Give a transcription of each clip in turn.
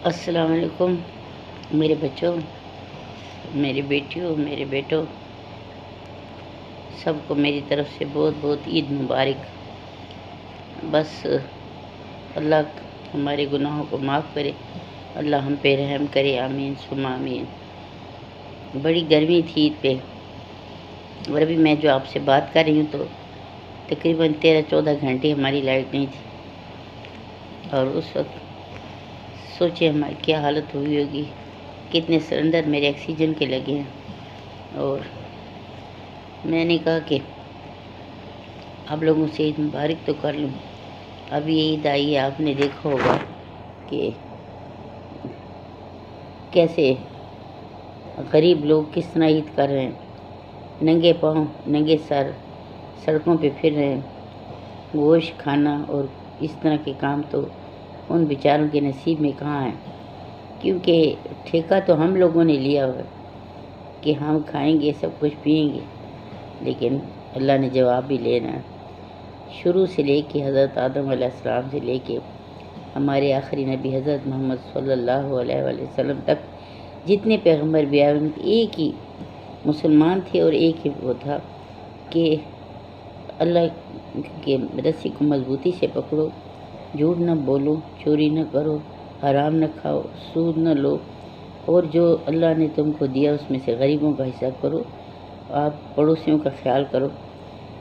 السلام علیکم میرے بچوں، میری بیٹیوں، میرے بیٹوں، سب کو میری طرف سے بہت بہت عید مبارک۔ بس اللہ ہمارے گناہوں کو معاف کرے، اللہ ہم پہ رحم کرے، آمین ثم آمین۔ بڑی گرمی تھی عید پہ، اور ابھی میں جو آپ سے بات کر رہی ہوں تو تقریباً 13-14 گھنٹے ہماری لائٹ نہیں تھی، اور اس وقت سوچے ہماری کیا حالت ہوئی ہوگی، کتنے سلنڈر میرے آکسیجن کے لگے ہیں۔ اور میں نے کہا کہ آپ لوگوں سے عید مبارک تو کر لوں۔ ابھی عید آئی ہے، آپ نے دیکھا ہوگا کہ کیسے غریب لوگ کس طرح عید کر رہے ہیں، ننگے پاؤں ننگے سر سڑکوں پہ پھر رہے ہیں۔ گوشت کھانا اور اس طرح کے کام تو ان بیچاروں کے نصیب میں کہاں ہیں، کیونکہ ٹھیکہ تو ہم لوگوں نے لیا ہوا ہے کہ ہم کھائیں گے، سب کچھ پئیں گے، لیکن اللہ نے جواب بھی لینا ہے۔ شروع سے لے کے حضرت آدم علیہ السلام سے لے کے ہمارے آخری نبی حضرت محمد صلی اللہ علیہ وآلہ وسلم تک جتنے پیغمبر بھی آئے، ایک ہی مسلمان تھے، اور ایک ہی وہ تھا کہ اللہ کے رسی کو مضبوطی سے پکڑو، جھوٹ نہ بولو، چوری نہ کرو، حرام نہ کھاؤ، سود نہ لو، اور جو اللہ نے تم کو دیا اس میں سے غریبوں کا حصہ کرو، آپ پڑوسیوں کا خیال کرو۔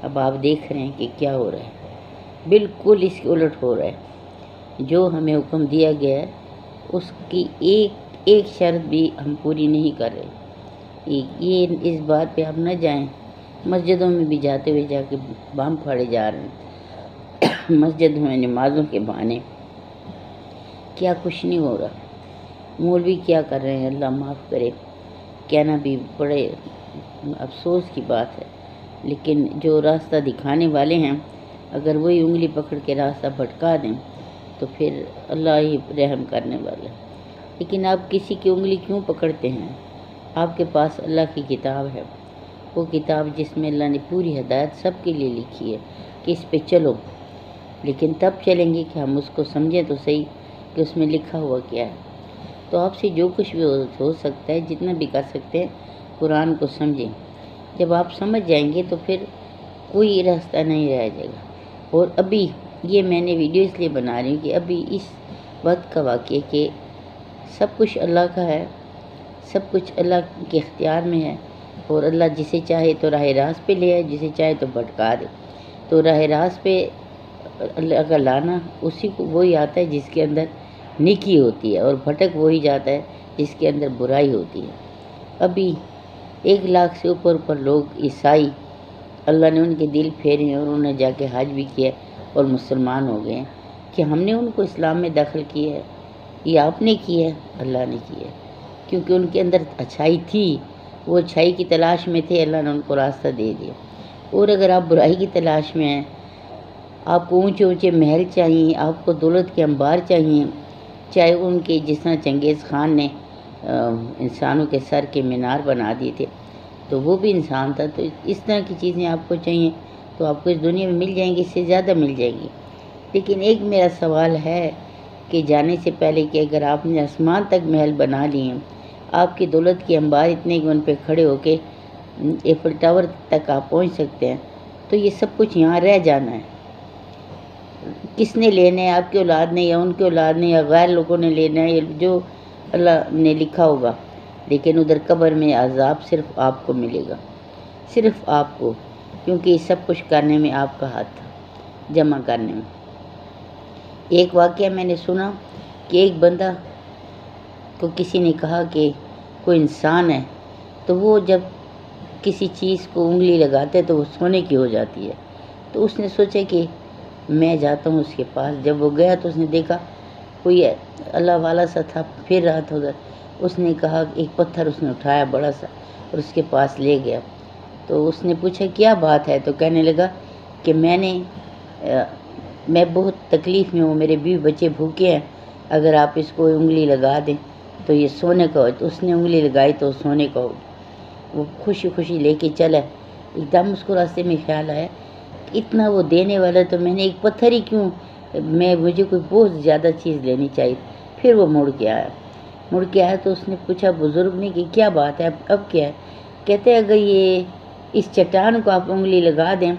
اب آپ دیکھ رہے ہیں کہ کیا ہو رہا ہے، بالکل اس کے الٹ ہو رہا ہے۔ جو ہمیں حکم دیا گیا ہے اس کی ایک شرط بھی ہم پوری نہیں کر رہے۔ یہ اس بات پہ آپ نہ جائیں، مسجدوں میں بھی جاتے ہوئے جا کے بم پھاڑے جا رہے ہیں، مسجدوں میں نمازوں کے بہانے، کیا کچھ نہیں ہو رہا۔ مولوی کیا کر رہے ہیں، اللہ معاف کرے، کہنا بھی بڑے افسوس کی بات ہے، لیکن جو راستہ دکھانے والے ہیں اگر وہی انگلی پکڑ کے راستہ بھٹکا دیں تو پھر اللہ ہی رحم کرنے والا ہے۔ لیکن آپ کسی کی انگلی کیوں پکڑتے ہیں؟ آپ کے پاس اللہ کی کتاب ہے، وہ کتاب جس میں اللہ نے پوری ہدایت سب کے لیے لکھی ہے کہ اس پہ چلو، لیکن تب چلیں گے کہ ہم اس کو سمجھیں تو صحیح کہ اس میں لکھا ہوا کیا ہے۔ تو آپ سے جو کچھ بھی ہو سکتا ہے، جتنا بھی کر سکتے ہیں، قرآن کو سمجھیں۔ جب آپ سمجھ جائیں گے تو پھر کوئی راستہ نہیں رہ جائے گا۔ اور ابھی یہ میں نے ویڈیو اس لیے بنا رہی ہوں کہ ابھی اس وقت کا واقعہ کہ سب کچھ اللہ کا ہے، سب کچھ اللہ کے اختیار میں ہے، اور اللہ جسے چاہے تو راہ راست پہ لے آئے، جسے چاہے تو بھٹکا دے۔ تو راہ راست پہ اللہ کا لانا اسی کو وہی آتا ہے جس کے اندر نیکی ہوتی ہے، اور بھٹک وہی جاتا ہے جس کے اندر برائی ہوتی ہے۔ ابھی 1 لاکھ سے اوپر لوگ عیسائی، اللہ نے ان کے دل پھیرے ہیں اور انہوں نے جا کے حج بھی کیا اور مسلمان ہو گئے ہیں۔ کہ ہم نے ان کو اسلام میں داخل کیا ہے، یہ آپ نے کیا ہے، اللہ نے کیا ہے، کیونکہ ان کے اندر اچھائی تھی، وہ اچھائی کی تلاش میں تھے، اللہ نے ان کو راستہ دے دیا۔ اور اگر آپ برائی کی تلاش میں ہیں، آپ کو اونچے اونچے محل چاہیے، آپ کو دولت کے انبار چاہیے، چاہے ان کے جس طرح چنگیز خان نے انسانوں کے سر کے مینار بنا دیے تھے تو وہ بھی انسان تھا، تو اس طرح کی چیزیں آپ کو چاہیے تو آپ کو اس دنیا میں مل جائیں گی، اس سے زیادہ مل جائیں گی۔ لیکن ایک میرا سوال ہے کہ جانے سے پہلے کہ اگر آپ نے آسمان تک محل بنا لیے، آپ کی دولت کے انبار اتنے کہ ان پہ کھڑے ہو کے ایفل ٹاور تک آپ پہنچ سکتے ہیں، تو یہ سب کچھ یہاں رہ جانا ہے۔ کس نے لینا ہے؟ آپ کی اولاد نے، یا ان کی اولاد نے، یا غیر لوگوں نے لینا ہے، جو اللہ نے لکھا ہوگا۔ لیکن ادھر قبر میں عذاب صرف آپ کو ملے گا، صرف آپ کو، کیونکہ یہ سب کچھ کرنے میں آپ کا ہاتھ تھا، جمع کرنے میں۔ ایک واقعہ میں نے سنا کہ ایک بندہ کو کسی نے کہا کہ کوئی انسان ہے، تو وہ جب کسی چیز کو انگلی لگاتے ہے تو وہ سونے کی ہو جاتی ہے۔ تو اس نے سوچا کہ میں جاتا ہوں اس کے پاس۔ جب وہ گیا تو اس نے دیکھا کوئی اللہ والا سا تھا، پھر رہا تھا ادھر۔ اس نے کہا، ایک پتھر اس نے اٹھایا بڑا سا اور اس کے پاس لے گیا۔ تو اس نے پوچھا کیا بات ہے؟ تو کہنے لگا کہ میں بہت تکلیف میں ہوں، میرے بیوی بچے بھوکے ہیں، اگر آپ اس کو انگلی لگا دیں تو یہ سونے کا ہو۔ تو اس نے انگلی لگائی تو سونے کا ہو۔ وہ خوشی خوشی لے کے چلا۔ ایک دم اس کو راستے میں خیال آیا اتنا وہ دینے والا تو میں نے ایک پتھر ہی کیوں، مجھے کوئی بہت زیادہ چیز لینی چاہیے۔ پھر وہ مڑ کے آیا تو اس نے پوچھا بزرگ نے کہ کیا بات ہے، اب کیا ہے؟ کہتے اگر یہ اس چٹان کو آپ انگلی لگا دیں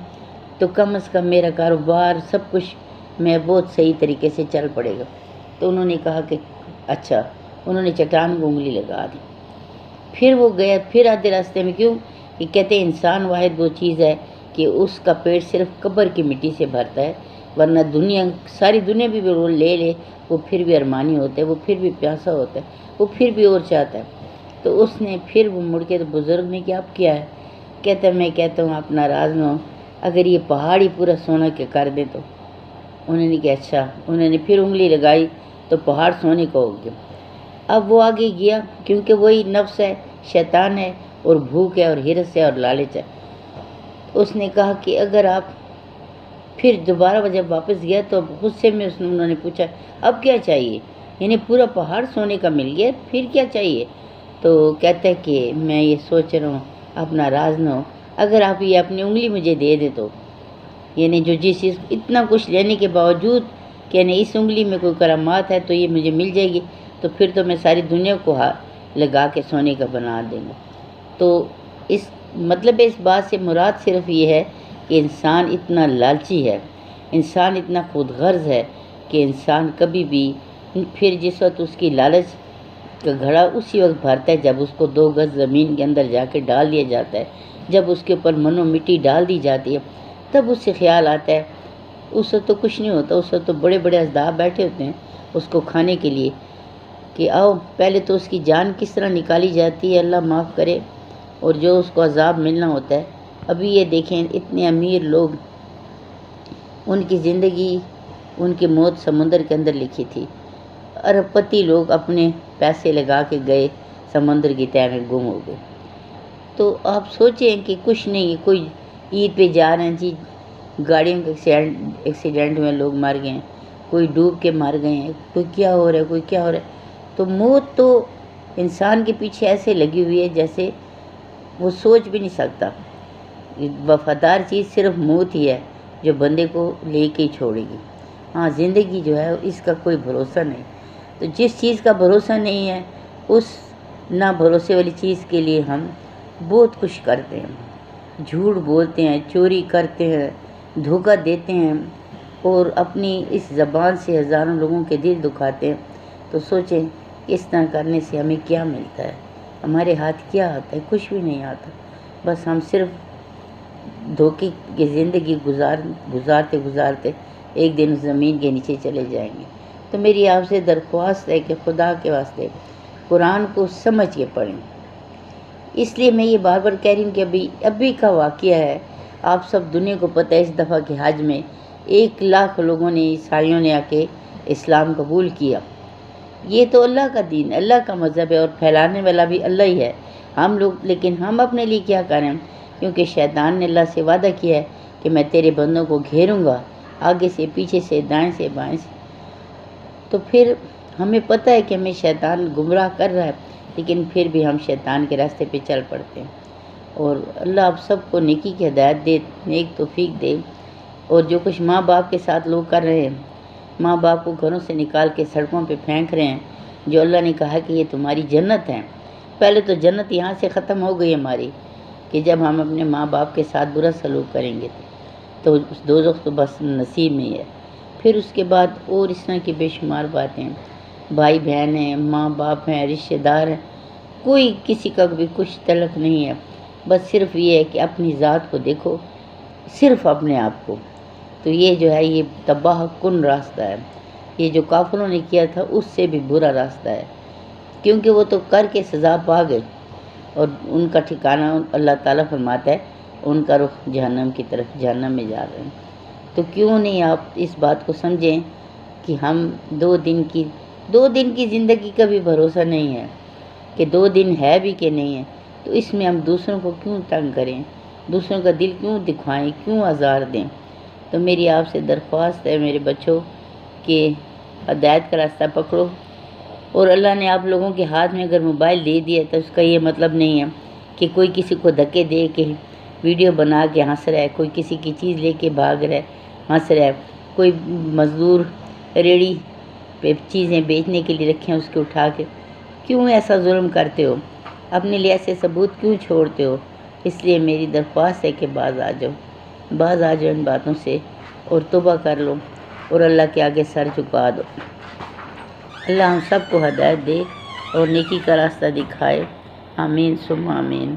تو کم از کم میرا کاروبار سب کچھ میں بہت صحیح طریقے سے چل پڑے گا۔ تو انہوں نے کہا کہ اچھا، انہوں نے چٹان کو انگلی لگا دی۔ پھر وہ گیا، پھر آدھے راستے میں کیوں کہ کہتے ہیں انسان واحد وہ چیز ہے کہ اس کا پیٹ صرف قبر کی مٹی سے بھرتا ہے، ورنہ ساری دنیا بھی وہ لے وہ پھر بھی ارمانی ہوتا ہے، وہ پھر بھی پیاسا ہوتا ہے، وہ پھر بھی اور چاہتا ہے۔ تو اس نے پھر وہ مڑ کے تو بزرگ نے کیا اب کیا ہے؟ کہتا ہے میں کہتا ہوں آپ ناراض نہ ہو، اگر یہ پہاڑ ہی پورا سونا کے کر دیں تو؟ انہوں نے کہا اچھا، انہوں نے پھر انگلی لگائی تو پہاڑ سونے کا ہو گیا۔ اب وہ آگے گیا کیونکہ وہی نفس ہے، شیطان ہے، اور بھوک ہے اور ہرس ہے اور لالچ ہے۔ اس نے کہا کہ اگر آپ پھر دوبارہ جب واپس گیا تو غصے میں انہوں نے پوچھا اب کیا چاہیے؟ یعنی پورا پہاڑ سونے کا مل گیا، پھر کیا چاہیے؟ تو کہتا ہے کہ میں یہ سوچ رہا ہوں آپ ناراض نہ ہو، اگر آپ یہ اپنی انگلی مجھے دے دے تو، یعنی جو جس چیز اتنا کچھ لینے کے باوجود کہ یعنی اس انگلی میں کوئی کرامات ہے تو یہ مجھے مل جائے گی، تو پھر تو میں ساری دنیا کو لگا کے سونے کا بنا دیں گا۔ تو اس مطلب اس بات سے مراد صرف یہ ہے کہ انسان اتنا لالچی ہے، انسان اتنا خود غرض ہے کہ انسان کبھی بھی پھر جس وقت اس کی لالچ کا گھڑا اسی وقت بھرتا ہے جب اس کو 2 گز زمین کے اندر جا کے ڈال دیا جاتا ہے، جب اس کے اوپر منو مٹی ڈال دی جاتی ہے، تب اس سے خیال آتا ہے۔ اس وقت تو کچھ نہیں ہوتا، اس وقت تو بڑے بڑے اژدہا بیٹھے ہوتے ہیں اس کو کھانے کے لیے کہ آؤ پہلے تو اس کی جان کس طرح نکالی جاتی ہے اللہ معاف کرے، اور جو اس کو عذاب ملنا ہوتا ہے۔ ابھی یہ دیکھیں اتنے امیر لوگ، ان کی زندگی، ان کی موت سمندر کے اندر لکھی تھی۔ ارب پتی لوگ اپنے پیسے لگا کے گئے، سمندر کی تہہ میں گم ہو گئے۔ تو آپ سوچیں کہ کچھ نہیں، کوئی عید پہ جا رہے ہیں جی، گاڑیوں کے ایکسیڈنٹ میں لوگ مر گئے ہیں، کوئی ڈوب کے مر گئے ہیں، کوئی کیا ہو رہا ہے، کوئی کیا ہو رہا ہے۔ تو موت تو انسان کے پیچھے ایسے لگی ہوئی ہے جیسے وہ سوچ بھی نہیں سکتا۔ وفادار چیز صرف موت ہی ہے جو بندے کو لے کے چھوڑے گی۔ ہاں زندگی جو ہے اس کا کوئی بھروسہ نہیں۔ تو جس چیز کا بھروسہ نہیں ہے اس نہ بھروسے والی چیز کے لیے ہم بہت کچھ کرتے ہیں، جھوٹ بولتے ہیں، چوری کرتے ہیں، دھوکہ دیتے ہیں، اور اپنی اس زبان سے ہزاروں لوگوں کے دل دکھاتے ہیں۔ تو سوچیں اس طرح کرنے سے ہمیں کیا ملتا ہے؟ ہمارے ہاتھ کیا آتا ہے؟ کچھ بھی نہیں آتا، بس ہم صرف دھوکے کی زندگی گزارتے ایک دن زمین کے نیچے چلے جائیں گے۔ تو میری آپ سے درخواست ہے کہ خدا کے واسطے قرآن کو سمجھ کے پڑھیں۔ اس لیے میں یہ بار بار کہہ رہی ہوں کہ ابھی کا واقعہ ہے، آپ سب دنیا کو پتہ ہے اس دفعہ کے حج میں 1 لاکھ لوگوں نے، عیسائیوں نے آ کے اسلام قبول کیا۔ یہ تو اللہ کا دین، اللہ کا مذہب ہے، اور پھیلانے والا بھی اللہ ہی ہے۔ ہم لوگ لیکن ہم اپنے لیے کیا کریں؟ کیونکہ شیطان نے اللہ سے وعدہ کیا ہے کہ میں تیرے بندوں کو گھیروں گا، آگے سے، پیچھے سے، دائیں سے، بائیں سے۔ تو پھر ہمیں پتہ ہے کہ ہمیں شیطان گمراہ کر رہا ہے، لیکن پھر بھی ہم شیطان کے راستے پہ چل پڑتے ہیں۔ اور اللہ آپ سب کو نیکی کی ہدایت دے، نیک توفیق دے۔ اور جو کچھ ماں باپ کے ساتھ لوگ کر رہے ہیں، ماں باپ کو گھروں سے نکال کے سڑکوں پہ پھینک رہے ہیں، جو اللہ نے کہا کہ یہ تمہاری جنت ہے۔ پہلے تو جنت یہاں سے ختم ہو گئی ہماری کہ جب ہم اپنے ماں باپ کے ساتھ برا سلوک کریں گے تو دوزخ تو بس نصیب میں ہے۔ پھر اس کے بعد اور اس طرح کی بے شمار باتیں، بھائی بہن ہیں، ماں باپ ہیں، رشتہ دار ہیں، کوئی کسی کا بھی کچھ تعلق نہیں ہے، بس صرف یہ ہے کہ اپنی ذات کو دیکھو، صرف اپنے آپ کو۔ تو یہ جو ہے یہ تباہ کن راستہ ہے، یہ جو کافروں نے کیا تھا اس سے بھی برا راستہ ہے، کیونکہ وہ تو کر کے سزا پا گئے، اور ان کا ٹھکانہ اللہ تعالیٰ فرماتا ہے ان کا رخ جہنم کی طرف، جہنم میں جا رہے ہیں۔ تو کیوں نہیں آپ اس بات کو سمجھیں کہ ہم 2 دن کی زندگی کا بھی بھروسہ نہیں ہے کہ 2 دن ہے بھی کہ نہیں ہے، تو اس میں ہم دوسروں کو کیوں تنگ کریں، دوسروں کا دل کیوں دکھائیں، کیوں آزار دیں؟ تو میری آپ سے درخواست ہے میرے بچوں کہ ہدایت کا راستہ پکڑو۔ اور اللہ نے آپ لوگوں کے ہاتھ میں اگر موبائل دے دیا تو اس کا یہ مطلب نہیں ہے کہ کوئی کسی کو دھکے دے کے ویڈیو بنا کے ہنس رہا ہے، کوئی کسی کی چیز لے کے بھاگ رہا ہے ہنس رہا ہے، کوئی مزدور ریڑھی پہ چیزیں بیچنے کے لیے رکھیں اس کے اٹھا کے کیوں ایسا ظلم کرتے ہو؟ اپنے لیے ایسے ثبوت کیوں چھوڑتے ہو؟ اس لیے میری درخواست ہے کہ باز آ جاؤ ان باتوں سے اور توبہ کر لو اور اللہ کے آگے سر جھکا دو۔ اللہ ہم سب کو ہدایت دے اور نیکی کا راستہ دکھائے۔ آمین ثم آمین۔